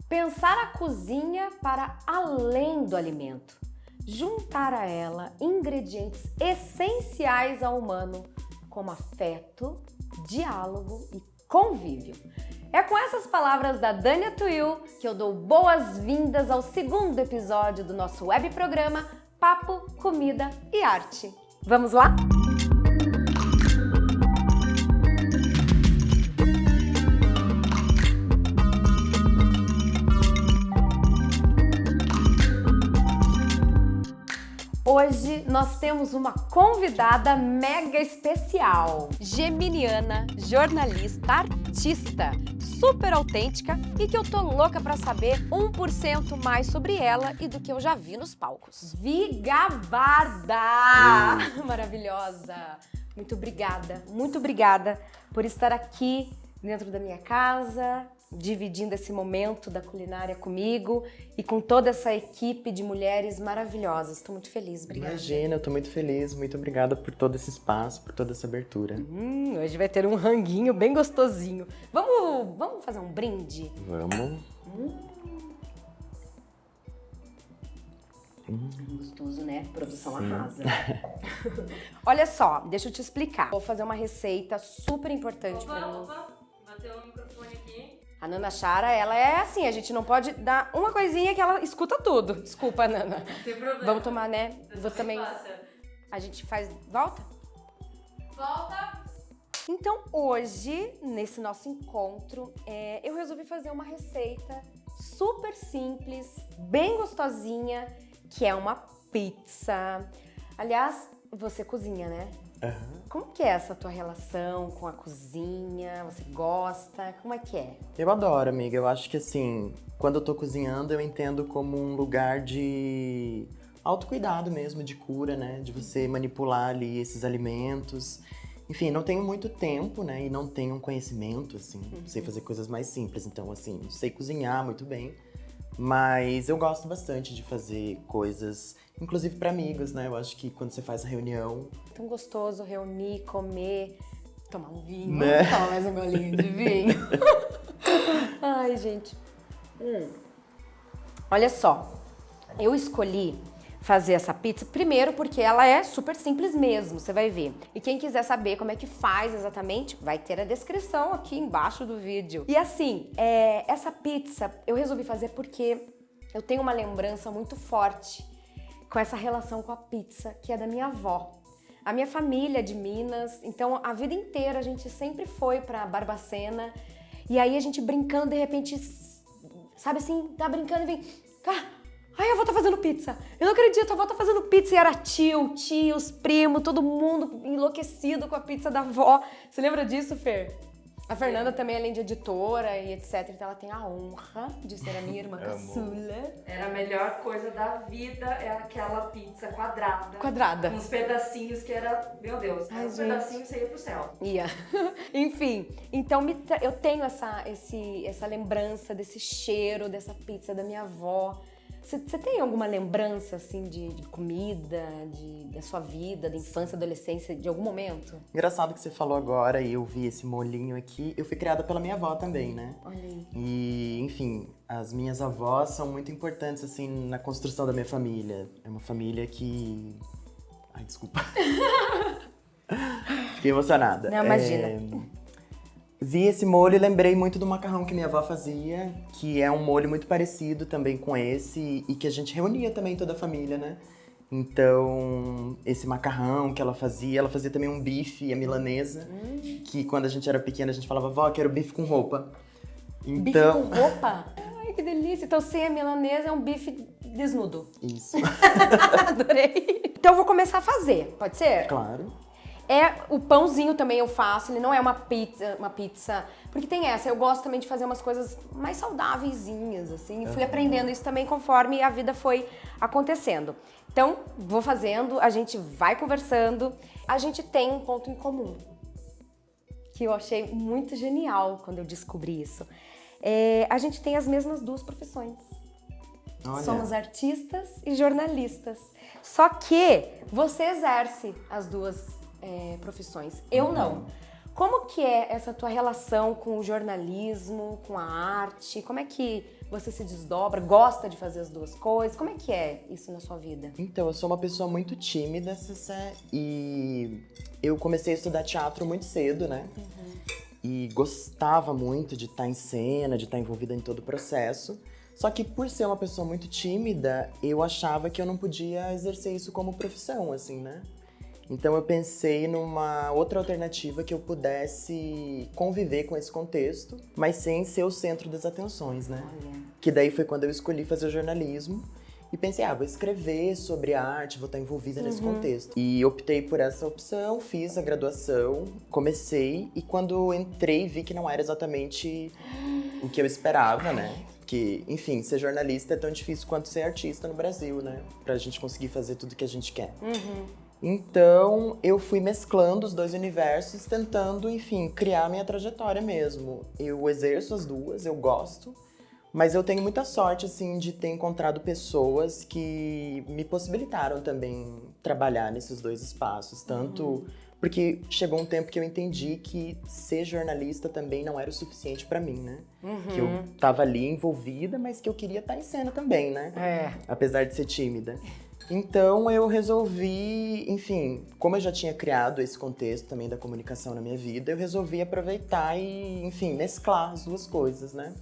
Pensar a cozinha para além do alimento. Juntar a ela ingredientes essenciais ao humano, como afeto, diálogo e convívio. É com essas palavras da Dânia Tuil que eu dou boas-vindas ao segundo episódio do nosso web programa Papo, Comida e Arte. Vamos lá? Hoje nós temos uma convidada mega especial, geminiana, jornalista, artista, super autêntica e que eu tô louca pra saber 1% mais sobre ela e do que eu já vi nos palcos. Vi Gabarda! Maravilhosa! Muito obrigada por estar aqui dentro da minha casa, dividindo esse momento da culinária comigo e com toda essa equipe de mulheres maravilhosas. Estou muito feliz, obrigada. Imagina, eu tô muito feliz, muito obrigada por todo esse espaço, por toda essa abertura. Hoje vai ter um ranguinho bem gostosinho. Vamos fazer um brinde? Vamos. Gostoso, né? Produção arrasa. Olha só, deixa eu te explicar. Vou fazer uma receita super importante para mim. Bateu o microfone aqui. A Nana Chara, ela é assim, a gente não pode dar uma coisinha que ela escuta tudo. Desculpa, Nana. Não tem problema. Vamos tomar, né? Eu Vou sou também. fácil. A gente faz. Volta? Volta. Então, hoje, nesse nosso encontro, eu resolvi fazer uma receita super simples, bem gostosinha, que é uma pizza. Aliás, você cozinha, né? Uhum. Como que é essa tua relação com a cozinha? Você gosta? Como é que é? Eu adoro, amiga. Eu acho que assim, quando eu tô cozinhando, eu entendo como um lugar de autocuidado mesmo, de cura, né? De você manipular ali esses alimentos. Enfim, não tenho muito tempo, né? E não tenho um conhecimento, assim. Sei fazer coisas mais simples. Então, assim, não sei cozinhar muito bem. Mas eu gosto bastante de fazer coisas, inclusive para amigos, né? Eu acho que quando você faz a reunião... Tão gostoso reunir, comer, tomar um vinho. Né? Vamos tomar mais um golinho de vinho. Ai, gente. Olha só, eu escolhi fazer essa pizza primeiro porque ela é super simples mesmo, você vai ver. E quem quiser saber como é que faz exatamente, vai ter a descrição aqui embaixo do vídeo. E assim, essa pizza eu resolvi fazer porque eu tenho uma lembrança muito forte com essa relação com a pizza, que é da minha avó. A minha família é de Minas, então a vida inteira a gente sempre foi pra Barbacena. E aí a gente brincando, de repente, sabe assim, tá brincando e vem... Ai, a avó tá fazendo pizza. Eu não acredito, a avó tá fazendo pizza. E era tios, primos, todo mundo enlouquecido com a pizza da avó. Você lembra disso, Fer? A Fernanda também, além de editora e etc, então ela tem a honra de ser a minha irmã caçula. Era a melhor coisa da vida, é aquela pizza quadrada. Quadrada. Com uns pedacinhos que era, meu Deus, Ai, uns gente. pedacinhos você ia pro céu. Ia. Enfim, então eu tenho essa lembrança desse cheiro, dessa pizza da minha avó. Você tem alguma lembrança, assim, de comida, da sua vida, da infância, adolescência, de algum momento? Engraçado que você falou agora e eu vi esse molinho aqui. Eu fui criada pela minha avó também, né? Olha aí. E, enfim, as minhas avós são muito importantes, assim, na construção da minha família. É uma família que... Ai, desculpa. Fiquei emocionada. Não, imagina. Vi esse molho e lembrei muito do macarrão que minha avó fazia, que é um molho muito parecido também com esse, e que a gente reunia também toda a família, né? Então, esse macarrão que ela fazia também um bife, a milanesa, que quando a gente era pequena a gente falava, vó, quero bife com roupa. Então... Bife com roupa? Ai, que delícia. Então, sem a milanesa é um bife desnudo. Isso. Adorei. Então, eu vou começar a fazer, pode ser? Claro. O pãozinho também eu faço, ele não é uma pizza, porque tem essa, eu gosto também de fazer umas coisas mais saudáveiszinhas, assim, e fui aprendendo isso também conforme a vida foi acontecendo. Então, vou fazendo, a gente vai conversando, a gente tem um ponto em comum, que eu achei muito genial quando eu descobri isso. A gente tem as mesmas duas profissões. Olha. Somos artistas e jornalistas. Só que você exerce as duas profissões. Eu não. Como que é essa tua relação com o jornalismo, com a arte? Como é que você se desdobra? Gosta de fazer as duas coisas? Como é que é isso na sua vida? Então, eu sou uma pessoa muito tímida, Cessé, e eu comecei a estudar teatro muito cedo, né? E gostava muito de estar em cena, de estar envolvida em todo o processo. Só que por ser uma pessoa muito tímida, eu achava que eu não podia exercer isso como profissão, assim, né? Então eu pensei numa outra alternativa que eu pudesse conviver com esse contexto, mas sem ser o centro das atenções, né? Olha. Que daí foi quando eu escolhi fazer jornalismo e pensei, vou escrever sobre arte, vou estar envolvida nesse contexto. E optei por essa opção, fiz a graduação, comecei e quando entrei vi que não era exatamente o que eu esperava, né? Que, enfim, ser jornalista é tão difícil quanto ser artista no Brasil, né? Pra gente conseguir fazer tudo que a gente quer. Então, eu fui mesclando os dois universos, tentando, enfim, criar minha trajetória mesmo. Eu exerço as duas, eu gosto, mas eu tenho muita sorte, assim, de ter encontrado pessoas que me possibilitaram também trabalhar nesses dois espaços. Tanto porque chegou um tempo que eu entendi que ser jornalista também não era o suficiente pra mim, né? Que eu tava ali envolvida, mas que eu queria estar em cena também, né? Apesar de ser tímida. Então eu resolvi, enfim, como eu já tinha criado esse contexto também da comunicação na minha vida, eu resolvi aproveitar e, enfim, mesclar as duas coisas, né?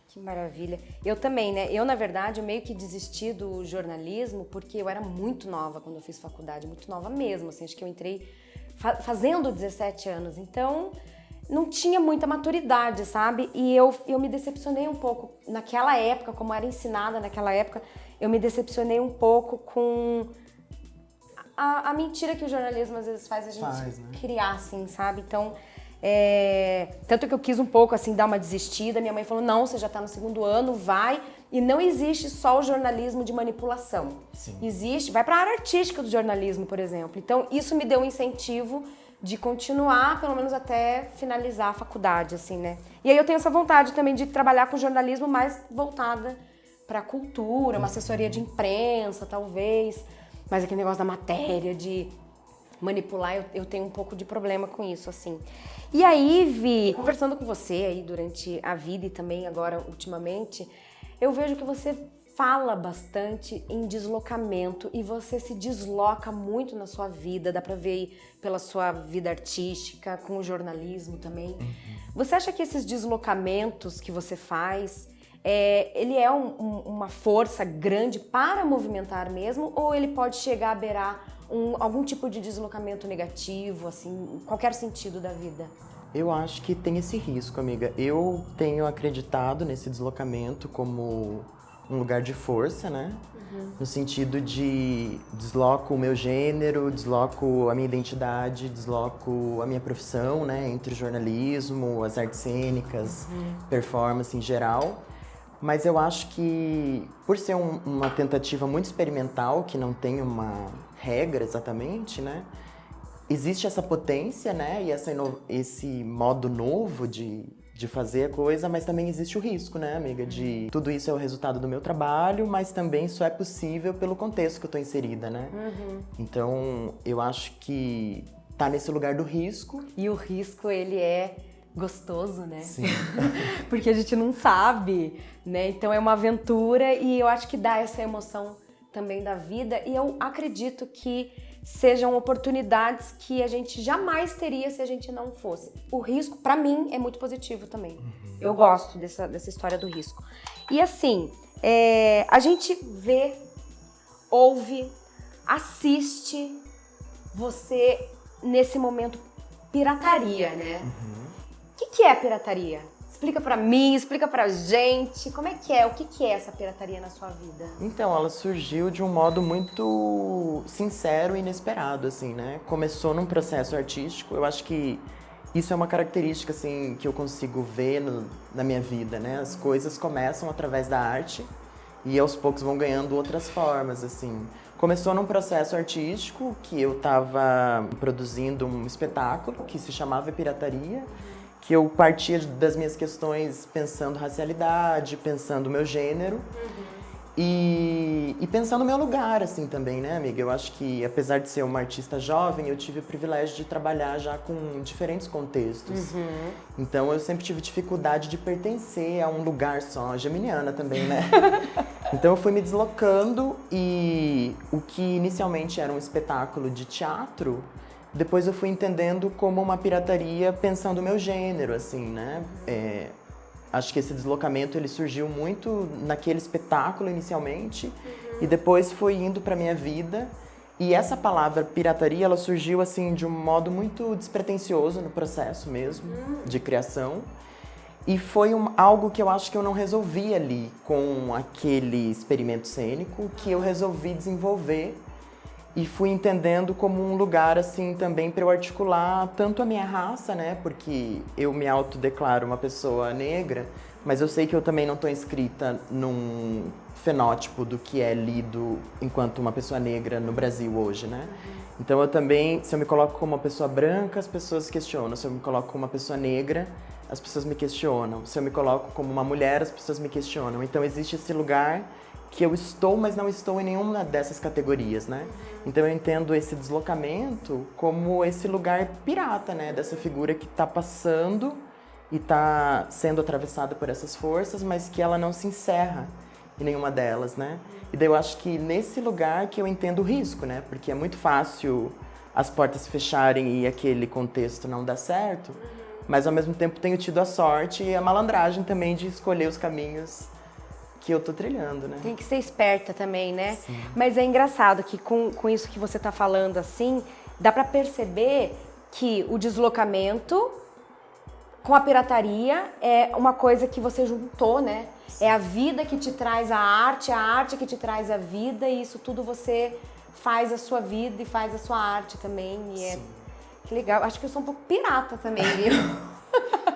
Que maravilha. Eu também, né? Eu, na verdade, eu meio que desisti do jornalismo porque eu era muito nova quando eu fiz faculdade, muito nova mesmo, assim, acho que eu entrei fazendo 17 anos, então não tinha muita maturidade, sabe? E eu me decepcionei um pouco naquela época, como era ensinada naquela época, eu me decepcionei um pouco com a mentira que o jornalismo às vezes faz a gente criar, assim, sabe? Então, tanto que eu quis um pouco, assim, dar uma desistida. Minha mãe falou, não, você já tá no segundo ano, vai. E não existe só o jornalismo de manipulação. Sim. Existe, vai pra área artística do jornalismo, por exemplo. Então, isso me deu um incentivo de continuar, pelo menos até finalizar a faculdade, assim, né? E aí eu tenho essa vontade também de trabalhar com jornalismo mais voltada pra cultura, uma assessoria de imprensa, talvez. Mas aquele negócio da matéria, de manipular, eu tenho um pouco de problema com isso, assim. E aí, Vi, conversando com você aí durante a vida e também agora, ultimamente, eu vejo que você fala bastante em deslocamento e você se desloca muito na sua vida, dá pra ver pela sua vida artística, com o jornalismo também. Você acha que esses deslocamentos que você faz, ele é uma força grande para movimentar mesmo, ou ele pode chegar a beirar algum tipo de deslocamento negativo, assim, em qualquer sentido da vida? Eu acho que tem esse risco, amiga. Eu tenho acreditado nesse deslocamento como um lugar de força, né? No sentido de desloco o meu gênero, desloco a minha identidade, desloco a minha profissão, né? Entre o jornalismo, as artes cênicas, performance em geral. Mas eu acho que, por ser uma tentativa muito experimental, que não tem uma regra exatamente, né? Existe essa potência, né? E esse modo novo de fazer a coisa, mas também existe o risco, né, amiga? De tudo isso é o resultado do meu trabalho, mas também só é possível pelo contexto que eu tô inserida, né? Então, eu acho que tá nesse lugar do risco. E o risco, ele é gostoso, né? Sim. Porque a gente não sabe, né? Então é uma aventura e eu acho que dá essa emoção também da vida e eu acredito que sejam oportunidades que a gente jamais teria se a gente não fosse. O risco, pra mim, é muito positivo também. Eu gosto dessa história do risco. E assim, a gente vê, ouve, assiste você nesse momento pirataria, né? O que é a pirataria? Explica pra mim, explica pra gente, como é que é? O que é essa pirataria na sua vida? Então, ela surgiu de um modo muito sincero e inesperado, assim, né? Começou num processo artístico, eu acho que isso é uma característica, assim, que eu consigo ver na minha vida, né? As coisas começam através da arte e aos poucos vão ganhando outras formas, assim. Começou num processo artístico que eu tava produzindo um espetáculo que se chamava Pirataria, que eu partia das minhas questões pensando racialidade, pensando o meu gênero. E pensando no meu lugar, assim, também, né, amiga? Eu acho que, apesar de ser uma artista jovem, eu tive o privilégio de trabalhar já com diferentes contextos. Então, eu sempre tive dificuldade de pertencer a um lugar só, geminiana também, né? Então, eu fui me deslocando e o que inicialmente era um espetáculo de teatro, depois eu fui entendendo como uma pirataria pensando o meu gênero, assim, né? Acho que esse deslocamento ele surgiu muito naquele espetáculo inicialmente e depois foi indo para minha vida. E essa palavra pirataria, ela surgiu assim de um modo muito despretensioso no processo mesmo de criação. E foi algo que eu acho que eu não resolvi ali com aquele experimento cênico, que eu resolvi desenvolver e fui entendendo como um lugar, assim, também para eu articular tanto a minha raça, né? Porque eu me autodeclaro uma pessoa negra, mas eu sei que eu também não estou inscrita num fenótipo do que é lido enquanto uma pessoa negra no Brasil hoje, né? Então eu também, se eu me coloco como uma pessoa branca, as pessoas questionam. Se eu me coloco como uma pessoa negra, as pessoas me questionam. Se eu me coloco como uma mulher, as pessoas me questionam. Então existe esse lugar que eu estou, mas não estou em nenhuma dessas categorias, né? Então eu entendo esse deslocamento como esse lugar pirata, né? Dessa figura que está passando e está sendo atravessada por essas forças, mas que ela não se encerra em nenhuma delas, né? E daí eu acho que nesse lugar que eu entendo o risco, né? Porque é muito fácil as portas se fecharem e aquele contexto não dar certo, mas ao mesmo tempo tenho tido a sorte e a malandragem também de escolher os caminhos que eu tô trilhando, né? Tem que ser esperta também, né? Sim. Mas é engraçado que com isso que você tá falando assim, dá pra perceber que o deslocamento com a pirataria é uma coisa que você juntou, né? Sim. É a vida que te traz a arte que te traz a vida, e isso tudo você faz a sua vida e faz a sua arte também. E que legal. Acho que eu sou um pouco pirata também, viu?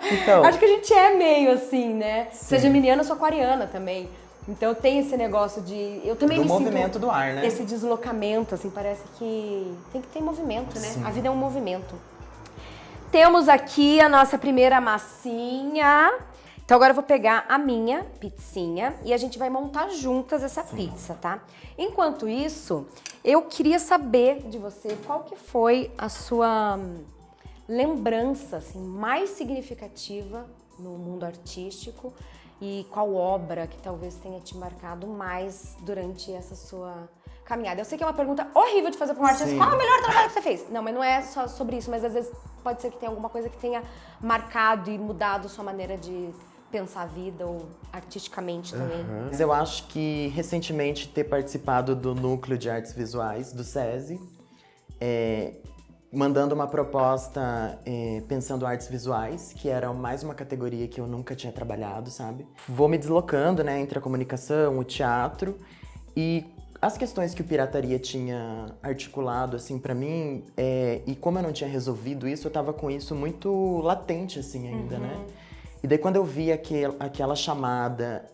Então, acho que a gente é meio assim, né? Sim. Você é geminiana, eu sou aquariana também. Então tem esse negócio de... Eu também do me movimento sinto do ar, né? esse deslocamento, assim, parece que tem que ter movimento, né? Sim. A vida é um movimento. Temos aqui a nossa primeira massinha. Então agora eu vou pegar a minha pizzinha e a gente vai montar juntas essa pizza, tá? Enquanto isso, eu queria saber de você qual que foi a sua lembrança assim, mais significativa no mundo artístico e qual obra que talvez tenha te marcado mais durante essa sua caminhada. Eu sei que é uma pergunta horrível de fazer para um artista. Sim. Qual é o melhor trabalho que você fez? Não, mas não é só sobre isso, mas às vezes pode ser que tenha alguma coisa que tenha marcado e mudado sua maneira de pensar a vida ou artisticamente também. Mas eu acho que recentemente ter participado do Núcleo de Artes Visuais do SESI, mandando uma proposta pensando artes visuais, que era mais uma categoria que eu nunca tinha trabalhado, sabe? Vou me deslocando, né, entre a comunicação, o teatro e as questões que o Pirataria tinha articulado, assim, pra mim, e como eu não tinha resolvido isso, eu tava com isso muito latente, assim, ainda, né? E daí quando eu vi aquela chamada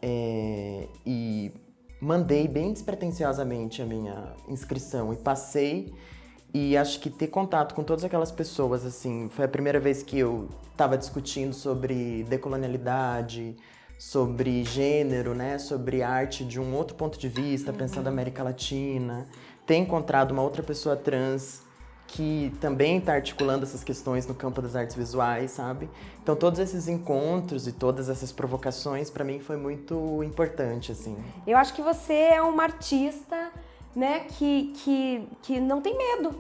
e mandei bem despretensiosamente a minha inscrição e passei, e acho que ter contato com todas aquelas pessoas, assim, foi a primeira vez que eu tava discutindo sobre decolonialidade, sobre gênero, né, sobre arte de um outro ponto de vista, pensando na América Latina, ter encontrado uma outra pessoa trans que também está articulando essas questões no campo das artes visuais, sabe? Então todos esses encontros e todas essas provocações, para mim, foi muito importante, assim. Eu acho que você é uma artista, né, que não tem medo,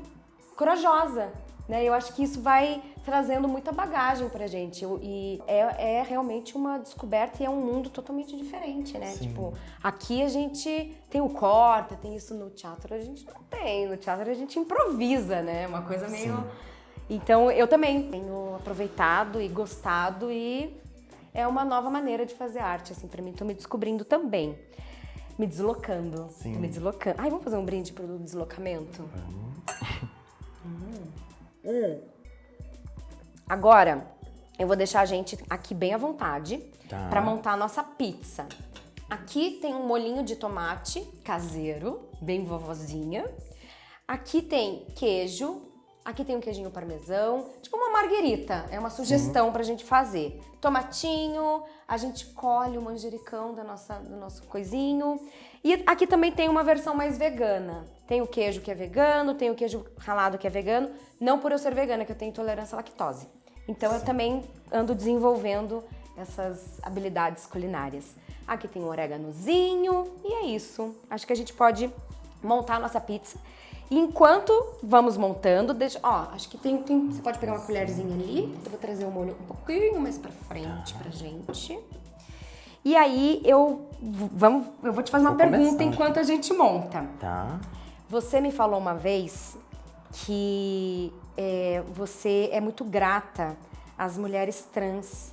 corajosa, né? Eu acho que isso vai trazendo muita bagagem pra gente e é realmente uma descoberta e é um mundo totalmente diferente, né? Sim. Tipo, aqui a gente tem o corta, tem isso no teatro, a gente não tem. No teatro a gente improvisa, né? Uma coisa meio... Sim. Então eu também tenho aproveitado e gostado e é uma nova maneira de fazer arte, assim, pra mim. Tô me descobrindo também. Me deslocando. Sim. Tô me deslocando. Ai, vamos fazer um brinde pro deslocamento? Agora, eu vou deixar a gente aqui bem à vontade para montar a nossa pizza. Aqui tem um molhinho de tomate caseiro, bem vovozinha. Aqui tem queijo, Aqui tem um queijinho parmesão, tipo uma marguerita, é uma sugestão pra gente fazer. Tomatinho, a gente colhe o manjericão do nosso coisinho. E aqui também tem uma versão mais vegana. Tem o queijo que é vegano, tem o queijo ralado que é vegano. Não por eu ser vegana, que eu tenho intolerância à lactose. Então eu também ando desenvolvendo essas habilidades culinárias. Aqui tem um oréganozinho e é isso. Acho que a gente pode montar a nossa pizza. E enquanto vamos montando, acho que você pode pegar uma colherzinha ali. Eu vou trazer o molho um pouquinho mais pra frente pra gente. E aí eu vou te fazer uma pergunta enquanto a gente monta. Tá. Você me falou uma vez que você é muito grata às mulheres trans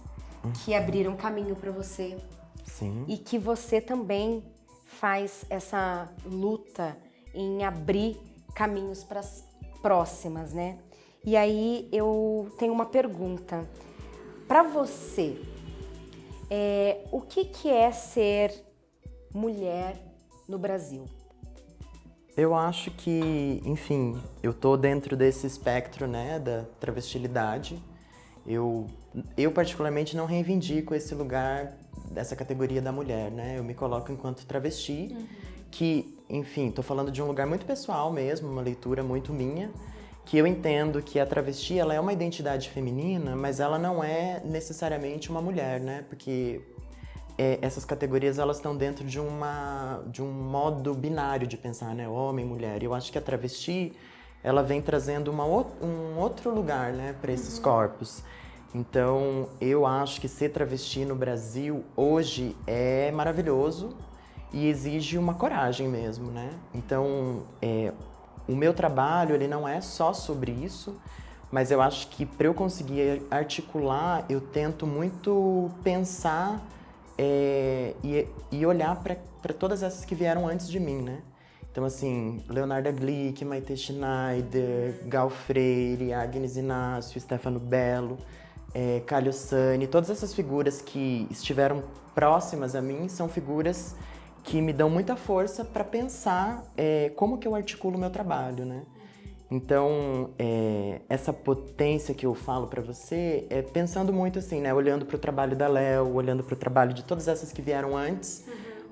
que abriram caminho pra você. Sim. E que você também faz essa luta em abrir caminhos para as próximas, né? E aí eu tenho uma pergunta. Para você, o que é ser mulher no Brasil? Eu acho que, enfim, eu tô dentro desse espectro, né, da travestilidade. Eu particularmente não reivindico esse lugar dessa categoria da mulher, né? Eu me coloco enquanto travesti, que, enfim, tô falando de um lugar muito pessoal mesmo, uma leitura muito minha, que eu entendo que a travesti, ela é uma identidade feminina, mas ela não é necessariamente uma mulher, né? Porque essas categorias, elas estão dentro de um modo binário de pensar, né? Homem, mulher. E eu acho que a travesti, ela vem trazendo um outro lugar, né, para esses corpos. Então, eu acho que ser travesti no Brasil hoje é maravilhoso e exige uma coragem mesmo, né? Então, o meu trabalho, ele não é só sobre isso, mas eu acho que para eu conseguir articular, eu tento muito pensar e olhar para todas essas que vieram antes de mim, né? Então, assim, Leonarda Glick, Maite Schneider, Gal Freire, Agnes Inácio, Stefano Bello, Calio Sani, todas essas figuras que estiveram próximas a mim são figuras que me dão muita força para pensar como que eu articulo o meu trabalho, né? Então, essa potência que eu falo para você é pensando muito assim, né? Olhando para o trabalho da Léo, olhando para o trabalho de todas essas que vieram antes,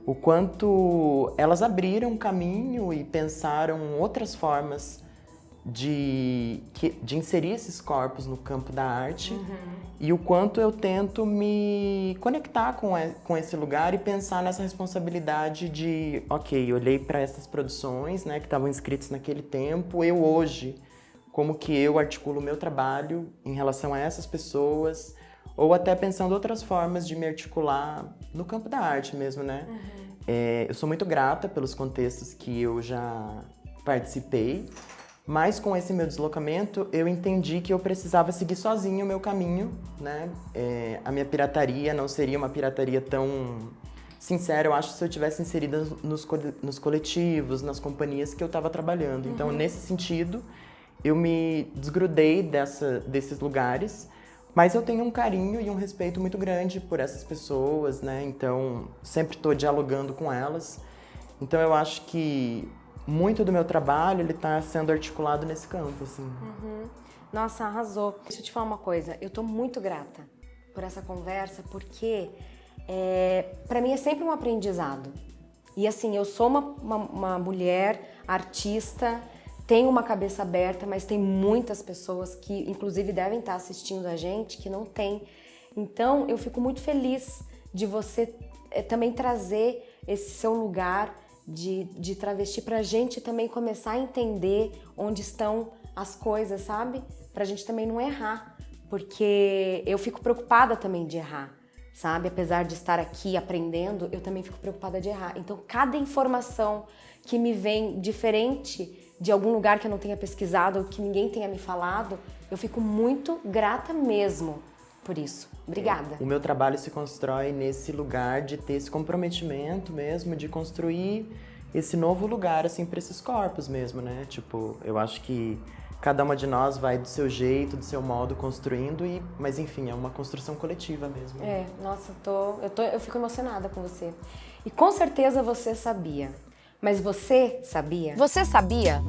o quanto elas abriram um caminho e pensaram outras formas de inserir esses corpos no campo da arte e o quanto eu tento me conectar com esse lugar e pensar nessa responsabilidade de, ok, olhei para essas produções, né, que estavam inscritas naquele tempo, eu hoje, como que eu articulo o meu trabalho em relação a essas pessoas, ou até pensando outras formas de me articular no campo da arte mesmo, né? Eu sou muito grata pelos contextos que eu já participei, mas com esse meu deslocamento, eu entendi que eu precisava seguir sozinho o meu caminho, né? A minha pirataria não seria uma pirataria tão sincera, eu acho, se eu tivesse inserida nos coletivos, nas companhias que eu estava trabalhando. Então, nesse sentido, eu me desgrudei desses lugares, mas eu tenho um carinho e um respeito muito grande por essas pessoas, né? Então, sempre estou dialogando com elas. Então, eu acho que muito do meu trabalho, ele tá sendo articulado nesse campo, assim. Nossa, arrasou. Deixa eu te falar uma coisa, eu tô muito grata por essa conversa, porque para mim é sempre um aprendizado. E assim, eu sou uma mulher artista, tenho uma cabeça aberta, mas tem muitas pessoas que, inclusive, devem estar assistindo a gente, que não tem. Então, eu fico muito feliz de você também trazer esse seu lugar de travesti pra gente também começar a entender onde estão as coisas, sabe? Pra gente também não errar, porque eu fico preocupada também de errar, sabe? Apesar de estar aqui aprendendo, eu também fico preocupada de errar. Então, cada informação que me vem diferente de algum lugar que eu não tenha pesquisado ou que ninguém tenha me falado, eu fico muito grata mesmo por isso. Obrigada. O meu trabalho se constrói nesse lugar de ter esse comprometimento mesmo, de construir esse novo lugar, assim, para esses corpos mesmo, né? Tipo, eu acho que cada uma de nós vai do seu jeito, do seu modo construindo, mas enfim, é uma construção coletiva mesmo. Nossa, eu fico emocionada com você. E com certeza você sabia. Mas você sabia? Você sabia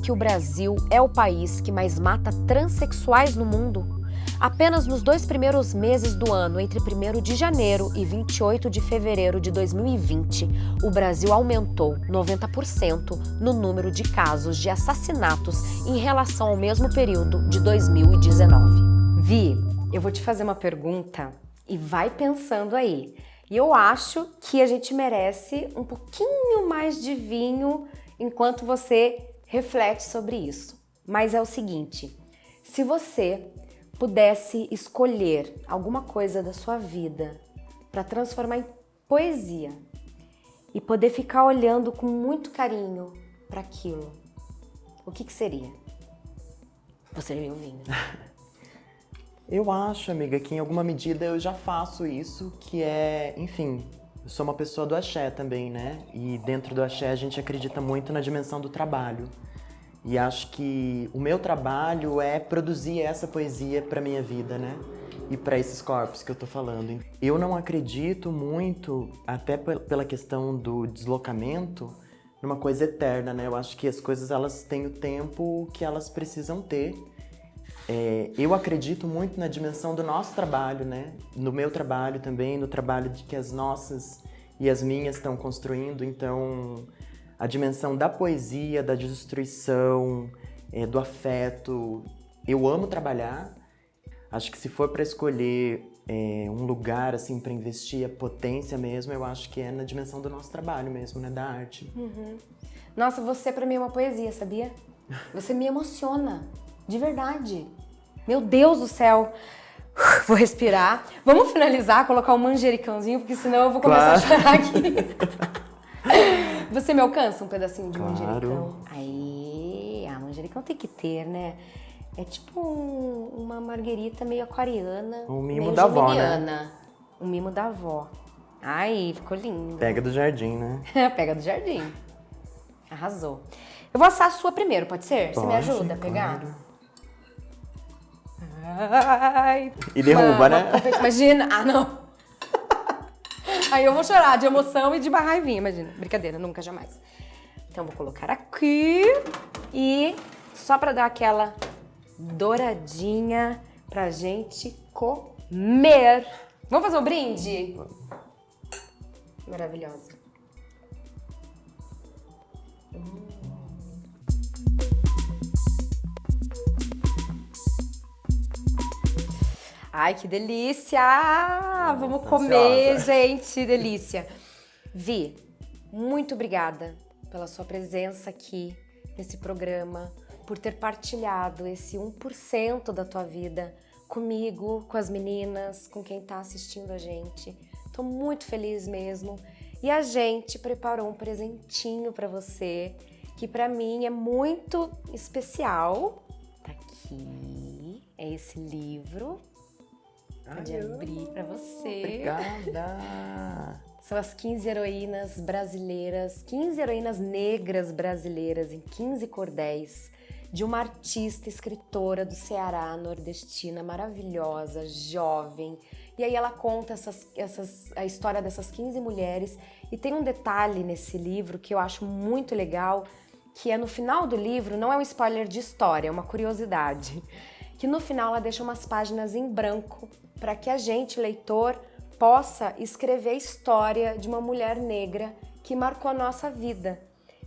que o Brasil é o país que mais mata transexuais no mundo? Apenas nos 2 primeiros meses do ano, entre 1º de janeiro e 28 de fevereiro de 2020, o Brasil aumentou 90% no número de casos de assassinatos em relação ao mesmo período de 2019. Vi, eu vou te fazer uma pergunta e vai pensando aí. E eu acho que a gente merece um pouquinho mais de vinho enquanto você reflete sobre isso. Mas é o seguinte, se você pudesse escolher alguma coisa da sua vida para transformar em poesia e poder ficar olhando com muito carinho para aquilo, o que seria? Você me ouvindo? Eu acho, amiga, que em alguma medida eu já faço isso, que é, enfim, eu sou uma pessoa do axé também, né? E dentro do axé a gente acredita muito na dimensão do trabalho. E acho que o meu trabalho é produzir essa poesia para minha vida, né? E para esses corpos que eu tô falando. Eu não acredito muito, até pela questão do deslocamento, numa coisa eterna, né? Eu acho que as coisas, elas têm o tempo que elas precisam ter. Eu acredito muito na dimensão do nosso trabalho, né? No meu trabalho também, no trabalho que as nossas e as minhas estão construindo. Então, a dimensão da poesia, da destruição, do afeto. Eu amo trabalhar. Acho que se for para escolher um lugar assim para investir a potência mesmo, eu acho que é na dimensão do nosso trabalho mesmo, né? Da arte. Uhum. Nossa, você para mim é uma poesia, sabia? Você me emociona, de verdade. Meu Deus do céu. Vou respirar. Vamos finalizar, colocar um manjericãozinho, porque senão eu vou começar a chorar aqui. Você me alcança um pedacinho de manjericão? Aí, manjericão tem que ter, né? É tipo uma marguerita meio aquariana. Um mimo meio da avó, geminiana. Um mimo da avó. Ai, ficou lindo. Pega do jardim, né? Pega do jardim. Arrasou. Eu vou assar a sua primeiro, pode ser? Você me ajuda a pegar? Claro. Ai, E derruba, né? Imagina. Não. Aí eu vou chorar de emoção e de raivinha, imagina. Brincadeira, nunca, jamais. Então vou colocar aqui e só pra dar aquela douradinha pra gente comer. Vamos fazer um brinde? Maravilhosa. Ai, que delícia! Vamos comer, gente, delícia. Vi, muito obrigada pela sua presença aqui nesse programa, por ter partilhado esse 1% da tua vida comigo, com as meninas, com quem tá assistindo a gente. Tô muito feliz mesmo. E a gente preparou um presentinho pra você, que pra mim é muito especial. Tá aqui, é esse livro. Pode abrir pra você. Obrigada! São as 15 heroínas brasileiras, 15 heroínas negras brasileiras em 15 cordéis, de uma artista, escritora do Ceará, nordestina, maravilhosa, jovem. E aí ela conta a história dessas 15 mulheres. E tem um detalhe nesse livro que eu acho muito legal, que é no final do livro, não é um spoiler de história, é uma curiosidade, que no final ela deixa umas páginas em branco para que a gente, leitor, possa escrever a história de uma mulher negra que marcou a nossa vida.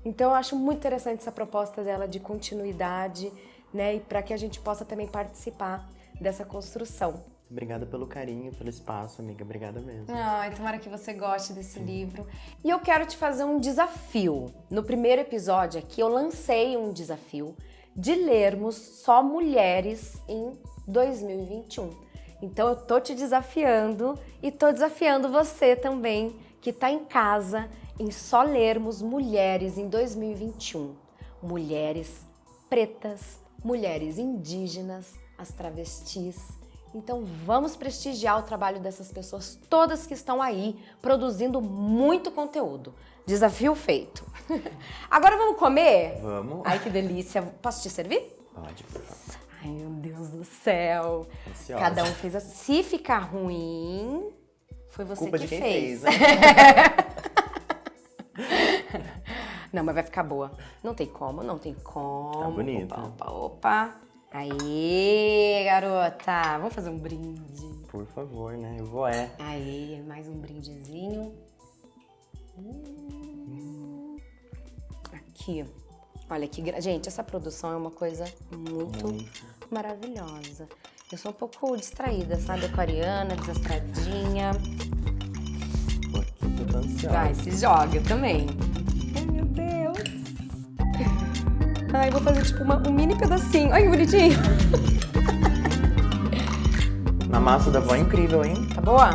Então eu acho muito interessante essa proposta dela de continuidade, né, e para que a gente possa também participar dessa construção. Obrigada pelo carinho, pelo espaço, amiga. Obrigada mesmo. Ai, tomara que você goste desse livro. E eu quero te fazer um desafio. No primeiro episódio aqui, eu lancei um desafio de lermos só mulheres em 2021. Então eu tô te desafiando e tô desafiando você também, que tá em casa, em só lermos mulheres em 2021. Mulheres pretas, mulheres indígenas, as travestis. Então vamos prestigiar o trabalho dessas pessoas todas que estão aí produzindo muito conteúdo. Desafio feito. Agora vamos comer? Vamos. Ai, que delícia. Posso te servir? Pode, por favor. Ai, meu Deus do céu. Ansiosa. Cada um fez assim. Se ficar ruim, foi você Culpa que de quem fez. fez, né? Não, mas vai ficar boa. Não tem como, não tem como. Tá bonita. Opa. Aí, garota. Vamos fazer um brinde. Por favor, né? Eu vou Aí, mais um brindezinho. Aqui. Olha que... Gente, essa produção é uma coisa muito maravilhosa. Eu sou um pouco distraída, sabe? Aquariana, desastradinha. Pô, aqui tô tão ansiosa. Vai, se joga também. Ai, meu Deus. Ai, vou fazer tipo um mini pedacinho. Ai, que bonitinho. A massa da vó é incrível, hein? Tá boa?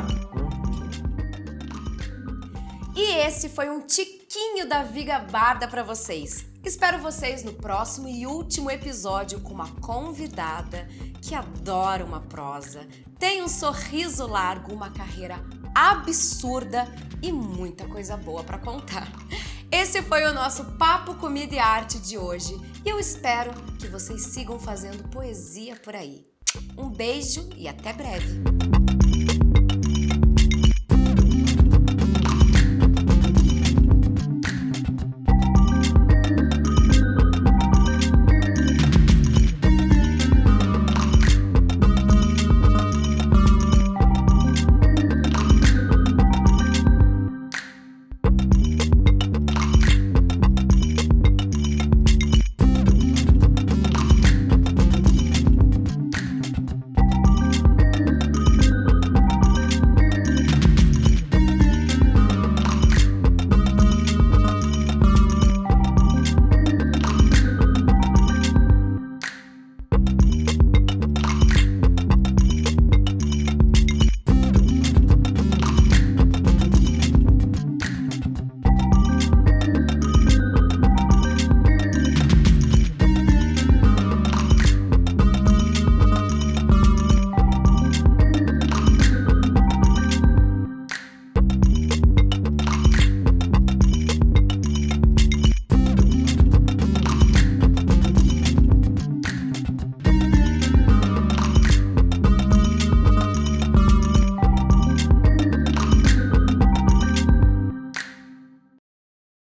E esse foi um tiquinho da Viga Barda pra vocês. Espero vocês no próximo e último episódio com uma convidada que adora uma prosa, tem um sorriso largo, uma carreira absurda e muita coisa boa pra contar. Esse foi o nosso Papo, Comida e Arte de hoje e eu espero que vocês sigam fazendo poesia por aí. Um beijo e até breve!